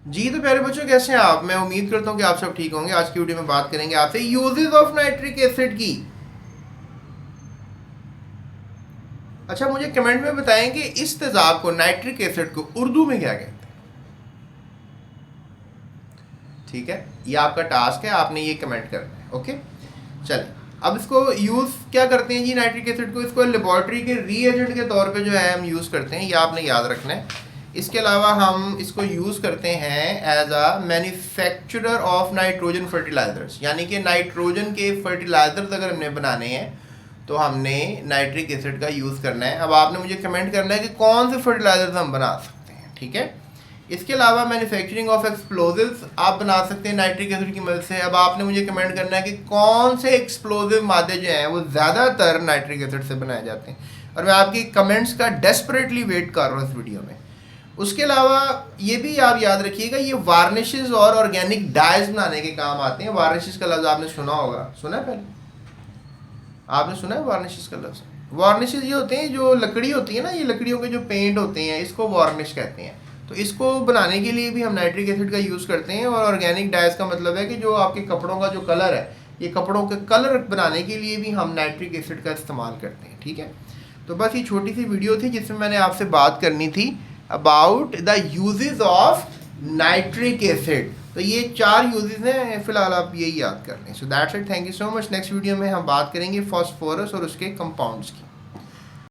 जी तो प्यारे बच्चों, कैसे हैं आप? मैं उम्मीद करता हूँ कि आप सब ठीक होंगे। आज की वीडियो में बात करेंगे आपसे यूजेस ऑफ नाइट्रिक एसिड की। अच्छा, मुझे कमेंट में बताएं कि इस तेजाब को, नाइट्रिक एसिड को, उर्दू में क्या कहते हैं। ठीक है, ये आपका टास्क है, आपने ये कमेंट करना है। ओके, चलिए अब इसको यूज़ क्या करते हैं जी। नाइट्रिक एसिड को, इसको लेबॉर्ट्री के रीएजेंट के तौर पे जो है हम यूज़ करते हैं, ये आपने याद रखना है। इसके अलावा हम इसको यूज़ करते हैं as a manufacturer of nitrogen fertilisers, यानी कि नाइट्रोजन के फर्टिलाइजर्स अगर हमने बनाने हैं तो हमने नाइट्रिक एसिड का यूज़ करना है। अब आपने मुझे कमेंट करना है कि कौन से फर्टिलाइजर्स हम बना सकते हैं। ठीक है, इसके अलावा मैन्युफैक्चरिंग ऑफ एक्सप्लोजिव्स आप बना सकते हैं नाइट्रिक एसिड की मदद से। अब आपने मुझे कमेंट करना है कि कौन से एक्सप्लोजिव मादे जो हैं वो ज़्यादातर नाइट्रिक एसिड से बनाए जाते हैं, और मैं आपकी कमेंट्स का डेस्परेटली वेट कर रहा हूँ इस वीडियो में। उसके अलावा ये भी आप याद रखिएगा, ये वार्निशेस और ऑर्गेनिक डाइज बनाने के काम आते हैं। वार्निशेस का लफ्ज़ आपने सुना होगा, सुना है पहले आपने सुना है वार्निशेस का लफ्ज़? वार्निशेस ये होते हैं, जो लकड़ी होती है ना, ये लकड़ियों के जो पेंट होते हैं, इसको वार्निश कहते हैं। तो इसको बनाने के लिए भी हम नाइट्रिक एसिड का यूज़ करते हैं। और ऑर्गेनिक डाइज का मतलब है कि जो आपके कपड़ों का जो कलर है, ये कपड़ों के कलर बनाने के लिए भी हम नाइट्रिक एसिड का इस्तेमाल करते हैं। ठीक है, तो बस ये छोटी सी वीडियो थी जिसमें मैंने आपसे बात करनी थी about the uses of nitric acid. तो ये 4 यूजेस हैं, फिलहाल आप यही याद कर लें। So that's it, thank you so much. Next video में हम बात करेंगे फॉस्फोरस और उसके कंपाउंड्स की।